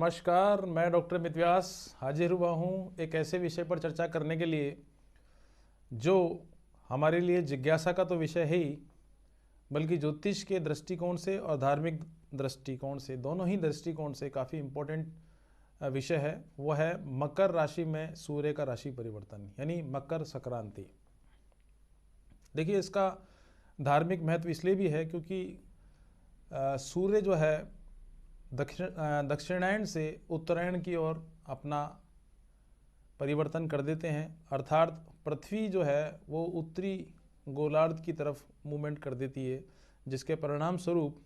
नमस्कार, मैं डॉक्टर अमित व्यास हाजिर हुआ हूँ एक ऐसे विषय पर चर्चा करने के लिए जो हमारे लिए जिज्ञासा का तो विषय है ही, बल्कि ज्योतिष के दृष्टिकोण से और धार्मिक दृष्टिकोण से, दोनों ही दृष्टिकोण से काफ़ी इम्पोर्टेंट विषय है। वो है मकर राशि में सूर्य का राशि परिवर्तन, यानी मकर संक्रांति। देखिए, इसका धार्मिक महत्व इसलिए भी है क्योंकि सूर्य जो है दक्षिणायन से उत्तरायण की ओर अपना परिवर्तन कर देते हैं, अर्थात पृथ्वी जो है वो उत्तरी गोलार्ध की तरफ मूवमेंट कर देती है, जिसके परिणाम स्वरूप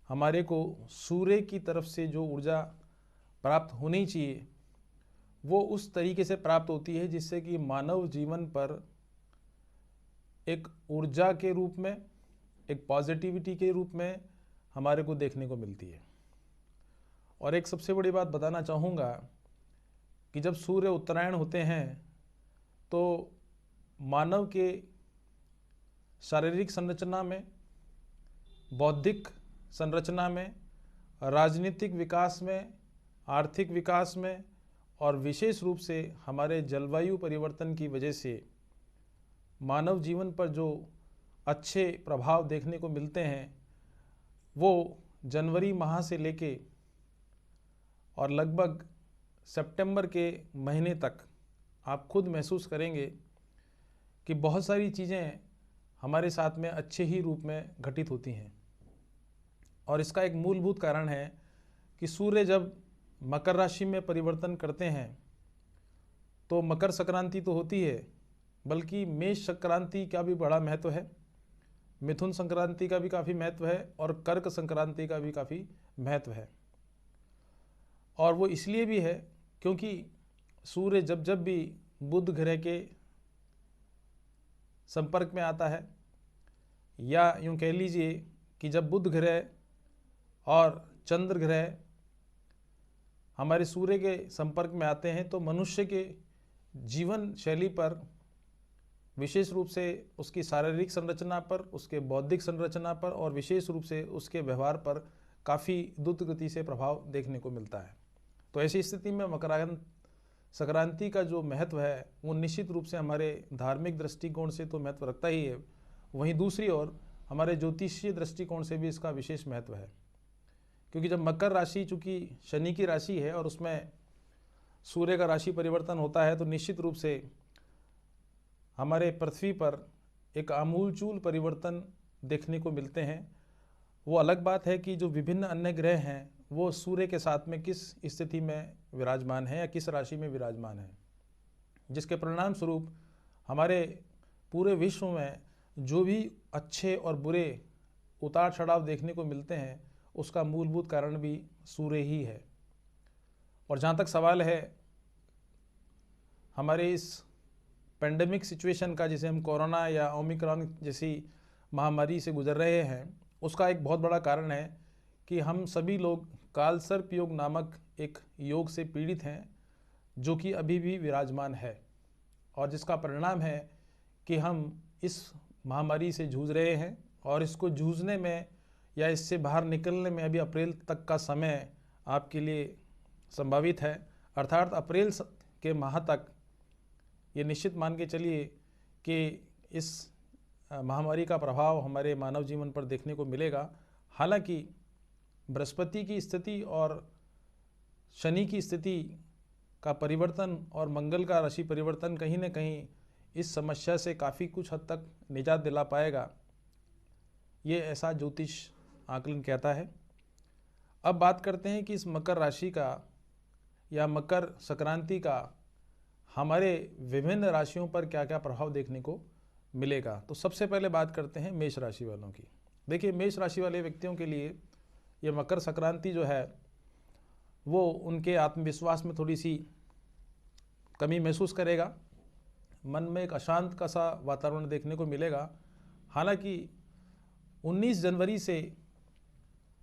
हमारे को सूर्य की तरफ से जो ऊर्जा प्राप्त होनी चाहिए वो उस तरीके से प्राप्त होती है जिससे कि मानव जीवन पर एक ऊर्जा के रूप में, एक पॉजिटिविटी के रूप में हमारे को देखने को मिलती है। और एक सबसे बड़ी बात बताना चाहूँगा कि जब सूर्य उत्तरायण होते हैं तो मानव के शारीरिक संरचना में, बौद्धिक संरचना में, राजनीतिक विकास में, आर्थिक विकास में और विशेष रूप से हमारे जलवायु परिवर्तन की वजह से मानव जीवन पर जो अच्छे प्रभाव देखने को मिलते हैं वो जनवरी माह से लेके और लगभग सितंबर के महीने तक आप खुद महसूस करेंगे कि बहुत सारी चीज़ें हमारे साथ में अच्छे ही रूप में घटित होती हैं। और इसका एक मूलभूत कारण है कि सूर्य जब मकर राशि में परिवर्तन करते हैं तो मकर संक्रांति तो होती है, बल्कि मेष संक्रांति का भी बड़ा महत्व है, मिथुन संक्रांति का भी काफ़ी महत्व है और कर्क संक्रांति का भी काफ़ी महत्व है। और वो इसलिए भी है क्योंकि सूर्य जब जब भी बुध ग्रह के संपर्क में आता है, या यूँ कह लीजिए कि जब बुध ग्रह और चंद्र ग्रह हमारे सूर्य के संपर्क में आते हैं तो मनुष्य के जीवन शैली पर, विशेष रूप से उसकी शारीरिक संरचना पर, उसके बौद्धिक संरचना पर और विशेष रूप से उसके व्यवहार पर काफ़ी द्रुत गति से प्रभाव देखने को मिलता है। तो ऐसी स्थिति में मकर संक्रांति का जो महत्व है वो निश्चित रूप से हमारे धार्मिक दृष्टिकोण से तो महत्व रखता ही है, वहीं दूसरी ओर हमारे ज्योतिषीय दृष्टिकोण से भी इसका विशेष महत्व है। क्योंकि जब मकर राशि चूँकि शनि की राशि है और उसमें सूर्य का राशि परिवर्तन होता है तो निश्चित रूप से हमारे पृथ्वी पर एक आमूलचूल परिवर्तन देखने को मिलते हैं। वो अलग बात है कि जो विभिन्न अन्य ग्रह हैं वो सूर्य के साथ में किस स्थिति में विराजमान है या किस राशि में विराजमान है, जिसके परिणाम स्वरूप हमारे पूरे विश्व में जो भी अच्छे और बुरे उतार चढ़ाव देखने को मिलते हैं उसका मूलभूत कारण भी सूर्य ही है। और जहाँ तक सवाल है हमारे इस पेंडेमिक सिचुएशन का, जिसे हम कोरोना या ओमिक्रॉन जैसी महामारी से गुजर रहे हैं, उसका एक बहुत बड़ा कारण है कि हम सभी लोग कालसर्प योग नामक एक योग से पीड़ित हैं जो कि अभी भी विराजमान है, और जिसका परिणाम है कि हम इस महामारी से जूझ रहे हैं और इसको जूझने में या इससे बाहर निकलने में अभी अप्रैल तक का समय आपके लिए संभावित है। अर्थात अप्रैल के माह तक ये निश्चित मान के चलिए कि इस महामारी का प्रभाव हमारे मानव जीवन पर देखने को मिलेगा। हालांकि बृहस्पति की स्थिति और शनि की स्थिति का परिवर्तन और मंगल का राशि परिवर्तन कहीं न कहीं इस समस्या से काफ़ी कुछ हद तक निजात दिला पाएगा, ये ऐसा ज्योतिष आकलन कहता है। अब बात करते हैं कि इस मकर राशि का या मकर संक्रांति का हमारे विभिन्न राशियों पर क्या क्या प्रभाव देखने को मिलेगा। तो सबसे पहले बात करते हैं मेष राशि वालों की। देखिए, मेष राशि वाले व्यक्तियों के लिए ये मकर संक्रांति जो है वो उनके आत्मविश्वास में थोड़ी सी कमी महसूस करेगा, मन में एक अशांत का सा वातावरण देखने को मिलेगा। हालांकि 19 जनवरी से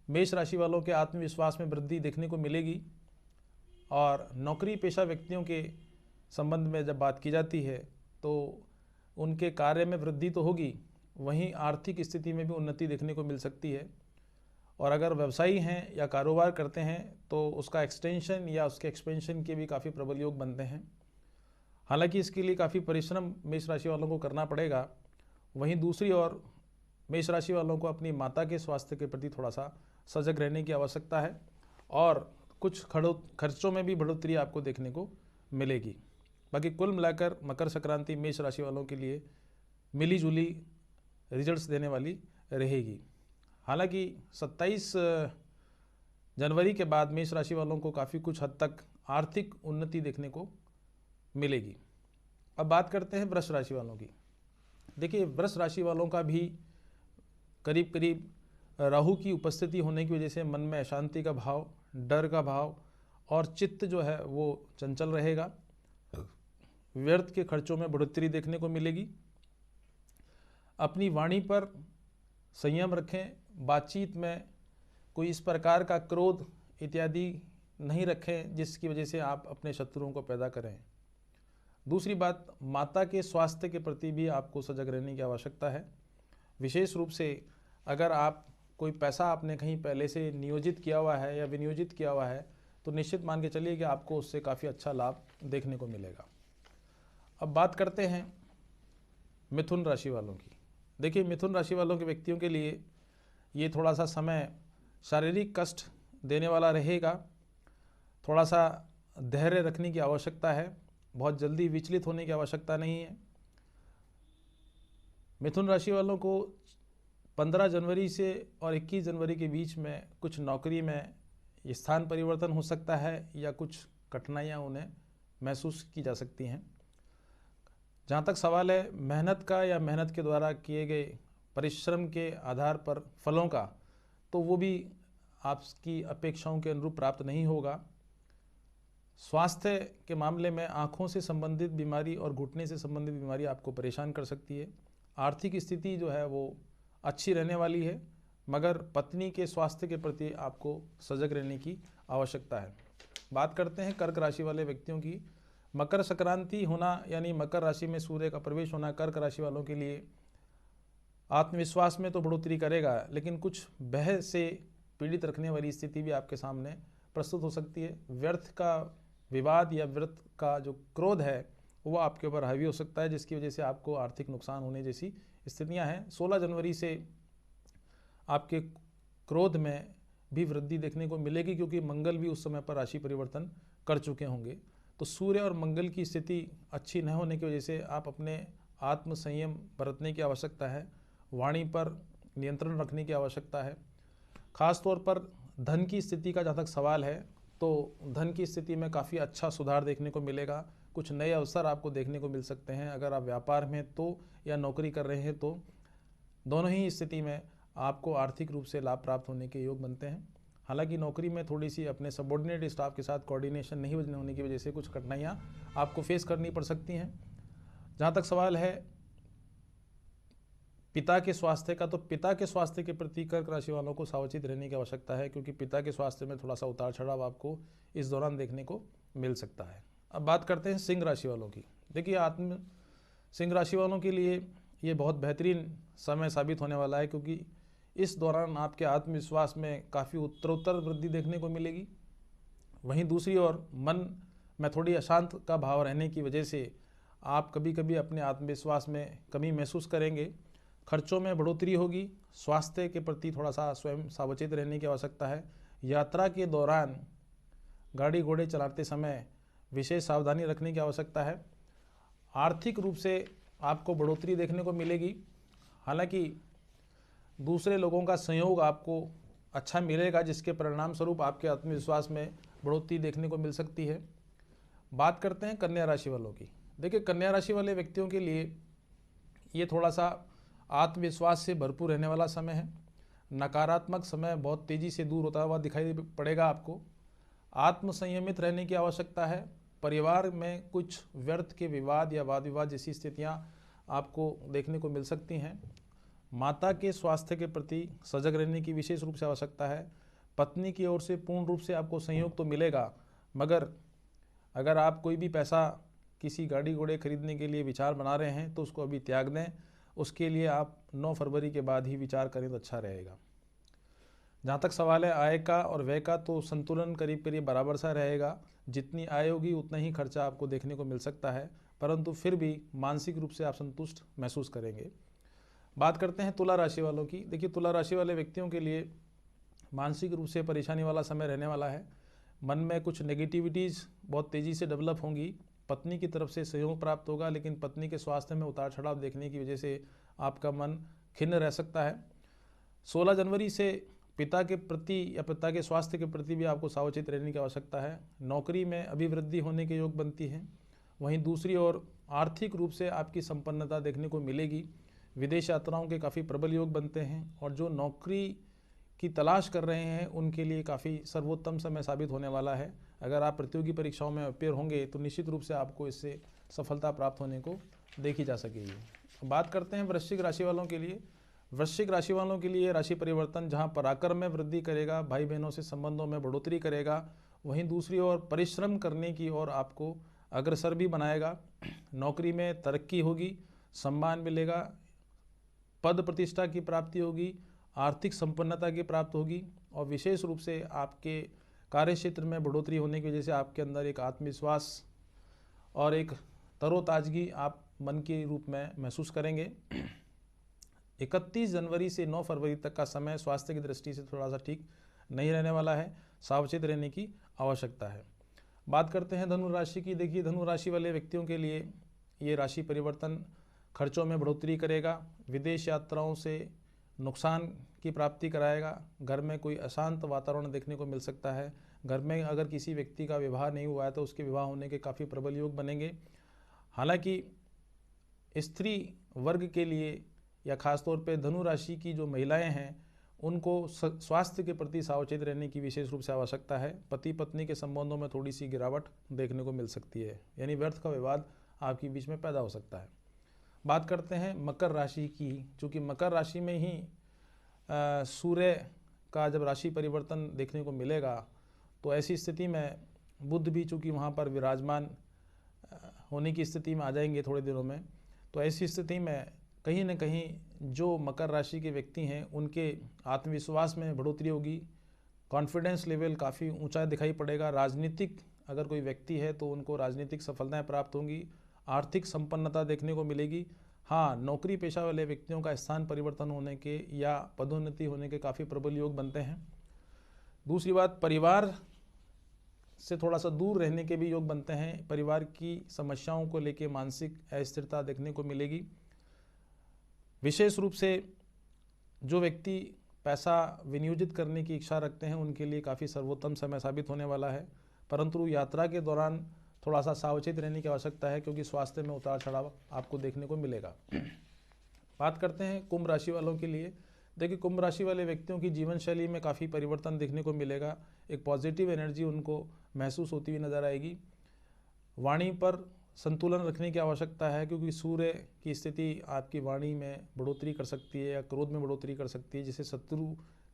मेष राशि वालों के आत्मविश्वास में वृद्धि देखने को मिलेगी, और नौकरी पेशा व्यक्तियों के संबंध में जब बात की जाती है तो उनके कार्य में वृद्धि तो होगी, वहीं आर्थिक स्थिति में भी उन्नति देखने को मिल सकती है। और अगर व्यवसायी हैं या कारोबार करते हैं तो उसका एक्सटेंशन या उसके एक्सपेंशन के भी काफ़ी प्रबल योग बनते हैं। हालांकि इसके लिए काफ़ी परिश्रम मेष राशि वालों को करना पड़ेगा। वहीं दूसरी ओर मेष राशि वालों को अपनी माता के स्वास्थ्य के प्रति थोड़ा सा सजग रहने की आवश्यकता है और कुछ खर्चों में भी बढ़ोतरी आपको देखने को मिलेगी। बाकी कुल मिलाकर मकर संक्रांति मेष राशि वालों के लिए मिली जुली रिजल्ट्स देने वाली रहेगी। हालांकि 27 जनवरी के बाद मेष राशि वालों को काफ़ी कुछ हद तक आर्थिक उन्नति देखने को मिलेगी। अब बात करते हैं वृष राशि वालों की। देखिए, वृष राशि वालों का भी करीब करीब राहु की उपस्थिति होने की वजह से मन में अशांति का भाव, डर का भाव और चित्त जो है वो चंचल रहेगा। व्यर्थ के खर्चों में बढ़ोतरी देखने को मिलेगी। अपनी वाणी पर संयम रखें। बातचीत में कोई इस प्रकार का क्रोध इत्यादि नहीं रखें जिसकी वजह से आप अपने शत्रुओं को पैदा करें। दूसरी बात, माता के स्वास्थ्य के प्रति भी आपको सजग रहने की आवश्यकता है। विशेष रूप से अगर आप कोई पैसा आपने कहीं पहले से नियोजित किया हुआ है या विनियोजित किया हुआ है तो निश्चित मान के चलिए कि आपको उससे काफ़ी अच्छा लाभ देखने को मिलेगा। अब बात करते हैं मिथुन राशि वालों की। देखिए, मिथुन राशि वालों के व्यक्तियों के लिए ये थोड़ा सा समय शारीरिक कष्ट देने वाला रहेगा। थोड़ा सा धैर्य रखने की आवश्यकता है, बहुत जल्दी विचलित होने की आवश्यकता नहीं है। मिथुन राशि वालों को 15 जनवरी से और 21 जनवरी के बीच में कुछ नौकरी में स्थान परिवर्तन हो सकता है या कुछ कठिनाइयाँ उन्हें महसूस की जा सकती हैं। जहाँ तक सवाल है मेहनत का या मेहनत के द्वारा किए गए परिश्रम के आधार पर फलों का, तो वो भी आपकी अपेक्षाओं के अनुरूप प्राप्त नहीं होगा। स्वास्थ्य के मामले में आँखों से संबंधित बीमारी और घुटने से संबंधित बीमारी आपको परेशान कर सकती है। आर्थिक स्थिति जो है वो अच्छी रहने वाली है, मगर पत्नी के स्वास्थ्य के प्रति आपको सजग रहने की आवश्यकता है। बात करते हैं कर्क राशि वाले व्यक्तियों की। मकर संक्रांति होना यानी मकर राशि में सूर्य का प्रवेश होना कर्क राशि वालों के लिए आत्मविश्वास में तो बढ़ोतरी करेगा, लेकिन कुछ भय से पीड़ित रखने वाली स्थिति भी आपके सामने प्रस्तुत हो सकती है। व्यर्थ का विवाद या व्यर्थ का जो क्रोध है वो आपके ऊपर हावी हो सकता है, जिसकी वजह से आपको आर्थिक नुकसान होने जैसी स्थितियां हैं। 16 जनवरी से आपके क्रोध में भी वृद्धि देखने को मिलेगी, क्योंकि मंगल भी उस समय पर राशि परिवर्तन कर चुके होंगे। तो सूर्य और मंगल की स्थिति अच्छी न होने की वजह से आप अपने आत्म संयम बरतने की आवश्यकता है। वाणी पर नियंत्रण रखने की आवश्यकता है। खास तौर पर धन की स्थिति का जहाँ तक सवाल है तो धन की स्थिति में काफ़ी अच्छा सुधार देखने को मिलेगा। कुछ नए अवसर आपको देखने को मिल सकते हैं। अगर आप व्यापार में तो या नौकरी कर रहे हैं तो दोनों ही स्थिति में आपको आर्थिक रूप से लाभ प्राप्त होने के योग बनते हैं। हालांकि नौकरी में थोड़ी सी अपने सबॉर्डिनेट स्टाफ के साथ कोऑर्डिनेशन नहीं होने की वजह से कुछ कठिनाइयाँ आपको फेस करनी पड़ सकती हैं। जहाँ तक सवाल है पिता के स्वास्थ्य का, तो पिता के स्वास्थ्य के प्रति कर्क राशि वालों को सावचेत रहने की आवश्यकता है, क्योंकि पिता के स्वास्थ्य में थोड़ा सा उतार चढ़ाव आपको इस दौरान देखने को मिल सकता है। अब बात करते हैं सिंह राशि वालों की। देखिए, सिंह राशि वालों के लिए ये बहुत बेहतरीन समय साबित होने वाला है, क्योंकि इस दौरान आपके आत्मविश्वास में काफ़ी उत्तरोत्तर वृद्धि देखने को मिलेगी। वहीं दूसरी ओर मन में थोड़ी अशांत का भाव रहने की वजह से आप कभी कभी अपने आत्मविश्वास में कमी महसूस करेंगे। खर्चों में बढ़ोतरी होगी। स्वास्थ्य के प्रति थोड़ा सा स्वयं सावचेत रहने की आवश्यकता है। यात्रा के दौरान गाड़ी घोड़े चलाते समय विशेष सावधानी रखने की आवश्यकता है। आर्थिक रूप से आपको बढ़ोतरी देखने को मिलेगी। हालांकि दूसरे लोगों का सहयोग आपको अच्छा मिलेगा, जिसके परिणाम स्वरूप आपके आत्मविश्वास में बढ़ोतरी देखने को मिल सकती है। बात करते हैं कन्या राशि वालों की। देखिए, कन्या राशि वाले व्यक्तियों के लिए ये थोड़ा सा आत्मविश्वास से भरपूर रहने वाला समय है। नकारात्मक समय बहुत तेज़ी से दूर होता हुआ दिखाई पड़ेगा आपको। आत्म संयमित रहने की आवश्यकता है। परिवार में कुछ व्यर्थ के विवाद या वाद विवाद जैसी स्थितियां आपको देखने को मिल सकती हैं। माता के स्वास्थ्य के प्रति सजग रहने की विशेष रूप से आवश्यकता है। पत्नी की ओर से पूर्ण रूप से आपको सहयोग तो मिलेगा, मगर अगर आप कोई भी पैसा किसी गाड़ी घोड़े खरीदने के लिए विचार बना रहे हैं तो उसको अभी त्याग दें। उसके लिए आप 9 फरवरी के बाद ही विचार करें तो अच्छा रहेगा। जहाँ तक सवाल है आय का और व्यय का, तो संतुलन करीब करीब बराबर सा रहेगा। जितनी आय होगी उतना ही खर्चा आपको देखने को मिल सकता है, परंतु फिर भी मानसिक रूप से आप संतुष्ट महसूस करेंगे। बात करते हैं तुला राशि वालों की। देखिए, तुला राशि वाले व्यक्तियों के लिए मानसिक रूप से परेशानी वाला समय रहने वाला है। मन में कुछ नेगेटिविटीज़ बहुत तेज़ी से डेवलप होंगी। पत्नी की तरफ से सहयोग प्राप्त होगा, लेकिन पत्नी के स्वास्थ्य में उतार चढ़ाव देखने की वजह से आपका मन खिन्न रह सकता है। 16 जनवरी से पिता के प्रति या पिता के स्वास्थ्य के प्रति भी आपको सावचेत रहने की आवश्यकता है। नौकरी में अभिवृद्धि होने के योग बनती हैं। वहीं दूसरी ओर आर्थिक रूप से आपकी संपन्नता देखने को मिलेगी। विदेश यात्राओं के काफ़ी प्रबल योग बनते हैं, और जो नौकरी की तलाश कर रहे हैं उनके लिए काफ़ी सर्वोत्तम समय साबित होने वाला है। अगर आप प्रतियोगी परीक्षाओं में अपेयर होंगे तो निश्चित रूप से आपको इससे सफलता प्राप्त होने को देखी जा सकेगी। बात करते हैं वृश्चिक राशि वालों के लिए। वृश्चिक राशि वालों के लिए राशि परिवर्तन जहां पराक्रम में वृद्धि करेगा, भाई बहनों से संबंधों में बढ़ोतरी करेगा, वहीं दूसरी ओर परिश्रम करने की ओर आपको अग्रसर भी बनाएगा। नौकरी में तरक्की होगी, सम्मान मिलेगा, पद प्रतिष्ठा की प्राप्ति होगी, आर्थिक संपन्नता की प्राप्त होगी, और विशेष रूप से आपके कार्य क्षेत्र में बढ़ोतरी होने की वजह से आपके अंदर एक आत्मविश्वास और एक तरोताजगी आप मन के रूप में महसूस करेंगे। 31 जनवरी से 9 फरवरी तक का समय स्वास्थ्य की दृष्टि से थोड़ा सा ठीक नहीं रहने वाला है, सावचेत रहने की आवश्यकता है। बात करते हैं धनु राशि की। देखिए, धनु राशि वाले व्यक्तियों के लिए ये राशि परिवर्तन खर्चों में बढ़ोतरी करेगा, विदेश यात्राओं से नुकसान की प्राप्ति कराएगा, घर में कोई अशांत वातावरण देखने को मिल सकता है। घर में अगर किसी व्यक्ति का विवाह नहीं हुआ है तो उसके विवाह होने के काफ़ी प्रबल योग बनेंगे। हालांकि स्त्री वर्ग के लिए या खासतौर पे धनु राशि की जो महिलाएं हैं उनको स्वास्थ्य के प्रति सावचेत रहने की विशेष रूप से आवश्यकता है। पति पत्नी के संबंधों में थोड़ी सी गिरावट देखने को मिल सकती है, यानी व्यर्थ का विवाद आपके बीच में पैदा हो सकता है। बात करते हैं मकर राशि की। चूँकि मकर राशि में ही सूर्य का जब राशि परिवर्तन देखने को मिलेगा तो ऐसी स्थिति में बुध भी चूँकि वहाँ पर विराजमान होने की स्थिति में आ जाएंगे थोड़े दिनों में, तो ऐसी स्थिति में कहीं न कहीं जो मकर राशि के व्यक्ति हैं उनके आत्मविश्वास में बढ़ोतरी होगी, कॉन्फिडेंस लेवल काफ़ी ऊंचा दिखाई पड़ेगा। राजनीतिक अगर कोई व्यक्ति है तो उनको राजनीतिक सफलताएं प्राप्त होंगी, आर्थिक संपन्नता देखने को मिलेगी। हाँ, नौकरी पेशा वाले व्यक्तियों का स्थान परिवर्तन होने के या पदोन्नति होने के काफ़ी प्रबल योग बनते हैं। दूसरी बात, परिवार से थोड़ा सा दूर रहने के भी योग बनते हैं। परिवार की समस्याओं को लेकर मानसिक अस्थिरता देखने को मिलेगी। विशेष रूप से जो व्यक्ति पैसा विनियोजित करने की इच्छा रखते हैं उनके लिए काफ़ी सर्वोत्तम समय साबित होने वाला है, परंतु यात्रा के दौरान थोड़ा सा सावचेत रहने की आवश्यकता है क्योंकि स्वास्थ्य में उतार चढ़ाव आपको देखने को मिलेगा। बात करते हैं कुंभ राशि वालों के लिए। देखिए, कुंभ राशि वाले व्यक्तियों की जीवन शैली में काफ़ी परिवर्तन देखने को मिलेगा। एक पॉजिटिव एनर्जी उनको महसूस होती हुई नजर आएगी। वाणी पर संतुलन रखने की आवश्यकता है क्योंकि सूर्य की स्थिति आपकी वाणी में बढ़ोतरी कर सकती है या क्रोध में बढ़ोतरी कर सकती है, जिससे शत्रु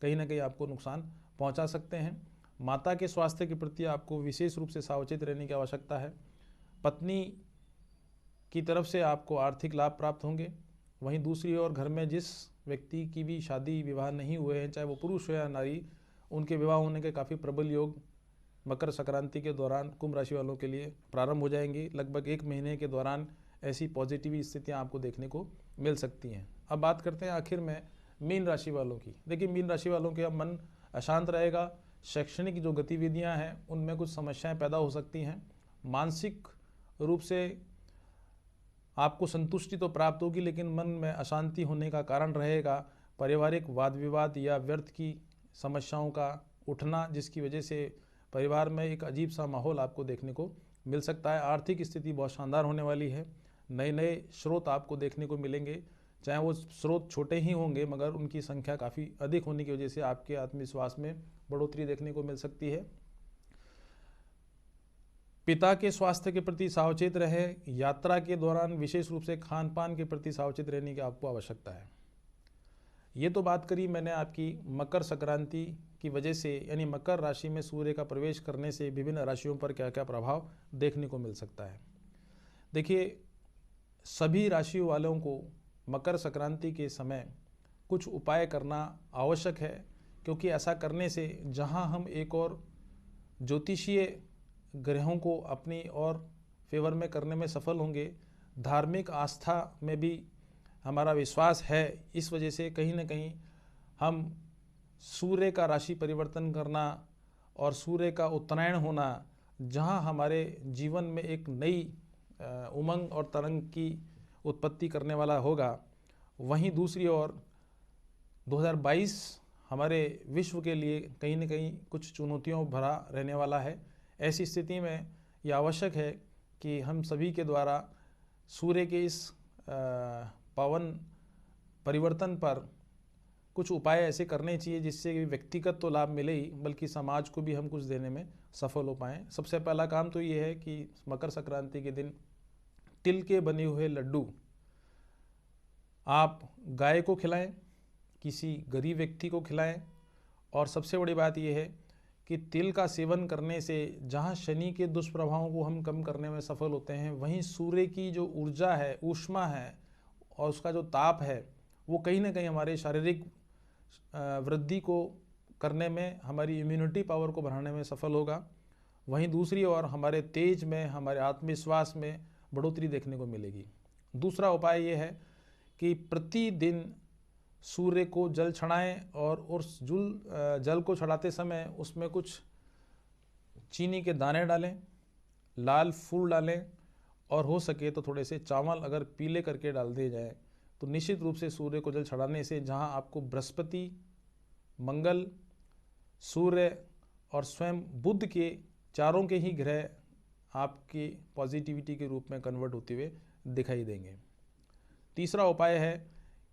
कहीं ना कहीं आपको नुकसान पहुंचा सकते हैं। माता के स्वास्थ्य के प्रति आपको विशेष रूप से सावचेत रहने की आवश्यकता है। पत्नी की तरफ से आपको आर्थिक लाभ प्राप्त होंगे। वहीं दूसरी ओर घर में जिस व्यक्ति की भी शादी विवाह नहीं हुए हैं, चाहे वो पुरुष हो या नारी, उनके विवाह होने के काफ़ी प्रबल योग मकर संक्रांति के दौरान कुंभ राशि वालों के लिए प्रारंभ हो जाएंगी। लगभग 1 महीने के दौरान ऐसी पॉजिटिव स्थितियां आपको देखने को मिल सकती हैं। अब बात करते हैं आखिर में मीन राशि वालों की। देखिए, मीन राशि वालों के अब मन अशांत रहेगा। शैक्षणिक जो गतिविधियां हैं उनमें कुछ समस्याएं पैदा हो सकती हैं। मानसिक रूप से आपको संतुष्टि तो प्राप्त होगी, लेकिन मन में अशांति होने का कारण रहेगा पारिवारिक वाद विवाद या व्यर्थ की समस्याओं का उठना, जिसकी वजह से परिवार में एक अजीब सा माहौल आपको देखने को मिल सकता है। आर्थिक स्थिति बहुत शानदार होने वाली है। नए नए स्रोत आपको देखने को मिलेंगे, चाहे वो स्रोत छोटे ही होंगे मगर उनकी संख्या काफ़ी अधिक होने की वजह से आपके आत्मविश्वास में बढ़ोतरी देखने को मिल सकती है। पिता के स्वास्थ्य के प्रति सावचेत रहे। यात्रा के दौरान विशेष रूप से खान पान के प्रति सावचेत रहने की आपको आवश्यकता है। ये तो बात करी मैंने आपकी मकर संक्रांति की वजह से, यानी मकर राशि में सूर्य का प्रवेश करने से विभिन्न राशियों पर क्या क्या प्रभाव देखने को मिल सकता है। देखिए, सभी राशियों वालों को मकर संक्रांति के समय कुछ उपाय करना आवश्यक है क्योंकि ऐसा करने से जहां हम एक और ज्योतिषीय ग्रहों को अपनी और फेवर में करने में सफल होंगे, धार्मिक आस्था में भी हमारा विश्वास है, इस वजह से कहीं ना कहीं हम सूर्य का राशि परिवर्तन करना और सूर्य का उत्तरायण होना, जहां हमारे जीवन में एक नई उमंग और तरंग की उत्पत्ति करने वाला होगा, वहीं दूसरी ओर 2022 हमारे विश्व के लिए कहीं न कहीं कुछ चुनौतियों भरा रहने वाला है। ऐसी स्थिति में यह आवश्यक है कि हम सभी के द्वारा सूर्य के इस पावन परिवर्तन पर कुछ उपाय ऐसे करने चाहिए जिससे कि व्यक्तिगत तो लाभ मिले ही, बल्कि समाज को भी हम कुछ देने में सफल हो पाएँ। सबसे पहला काम तो ये है कि मकर संक्रांति के दिन तिल के बने हुए लड्डू आप गाय को खिलाएं, किसी गरीब व्यक्ति को खिलाएं। और सबसे बड़ी बात यह है कि तिल का सेवन करने से जहां शनि के दुष्प्रभावों को हम कम करने में सफल होते हैं, वहीं सूर्य की जो ऊर्जा है, ऊष्मा है और उसका जो ताप है, वो कहीं ना कहीं हमारे शारीरिक वृद्धि को करने में, हमारी इम्यूनिटी पावर को बढ़ाने में सफल होगा। वहीं दूसरी ओर हमारे तेज में, हमारे आत्मविश्वास में बढ़ोतरी देखने को मिलेगी। दूसरा उपाय ये है कि प्रतिदिन सूर्य को जल चढ़ाएं और उस जल को चढ़ाते समय उसमें कुछ चीनी के दाने डालें, लाल फूल डालें और हो सके तो थोड़े से चावल अगर पीले करके डाल दिए जाए तो निश्चित रूप से सूर्य को जल चढ़ाने से जहां आपको बृहस्पति, मंगल, सूर्य और स्वयं बुध के चारों के ही ग्रह आपकी पॉजिटिविटी के रूप में कन्वर्ट होते हुए दिखाई देंगे। तीसरा उपाय है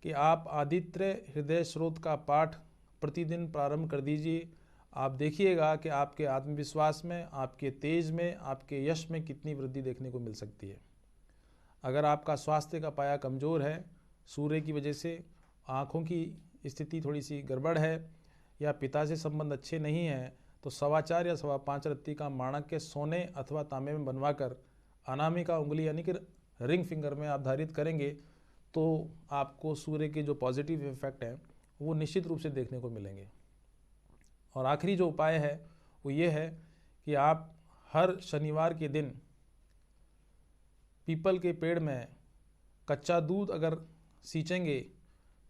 कि आप आदित्य हृदय स्रोत का पाठ प्रतिदिन प्रारंभ कर दीजिए। आप देखिएगा कि आपके आत्मविश्वास में, आपके तेज में, आपके यश में कितनी वृद्धि देखने को मिल सकती है। अगर आपका स्वास्थ्य का पाया कमज़ोर है, सूर्य की वजह से आँखों की स्थिति थोड़ी सी गड़बड़ है या पिता से संबंध अच्छे नहीं हैं, तो 4.25 या 5.25 रत्ती का माणक के सोने अथवा तांबे में बनवाकर अनामिका उंगली यानी कि रिंग फिंगर में आप धारित करेंगे तो आपको सूर्य के जो पॉजिटिव इफेक्ट हैं वो निश्चित रूप से देखने को मिलेंगे। और आखिरी जो उपाय है वो ये है कि आप हर शनिवार के दिन पीपल के पेड़ में कच्चा दूध अगर सींचेंगे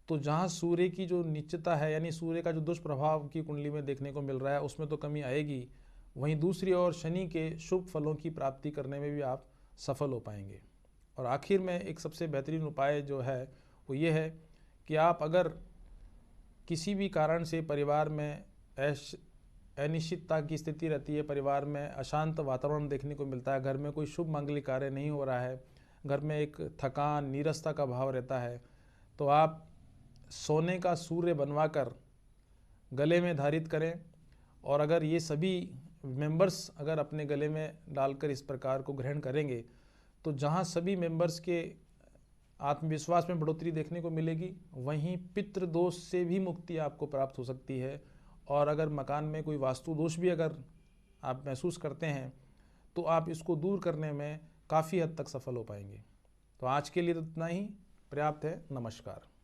तो जहाँ सूर्य की जो नीचता है, यानी सूर्य का जो दुष्प्रभाव की कुंडली में देखने को मिल रहा है, उसमें तो कमी आएगी। वहीं दूसरी ओर शनि के शुभ फलों की प्राप्ति करने में भी आप सफल हो पाएंगे। और आखिर में एक सबसे बेहतरीन उपाय जो है वो ये है कि आप अगर किसी भी कारण से परिवार में अनिश्चितता की स्थिति रहती है, परिवार में अशांत वातावरण देखने को मिलता है, घर में कोई शुभ मांगलिक कार्य नहीं हो रहा है, घर में एक थकान, नीरसता का भाव रहता है, तो आप सोने का सूर्य बनवाकर गले में धारित करें। और अगर ये सभी मेंबर्स अगर अपने गले में डालकर इस प्रकार को ग्रहण करेंगे तो जहां सभी मेंबर्स के आत्मविश्वास में बढ़ोतरी देखने को मिलेगी, वहीं पितृदोष से भी मुक्ति आपको प्राप्त हो सकती है। और अगर मकान में कोई वास्तु दोष भी अगर आप महसूस करते हैं तो आप इसको दूर करने में काफ़ी हद तक सफल हो पाएंगे। तो आज के लिए तो इतना ही पर्याप्त है। नमस्कार।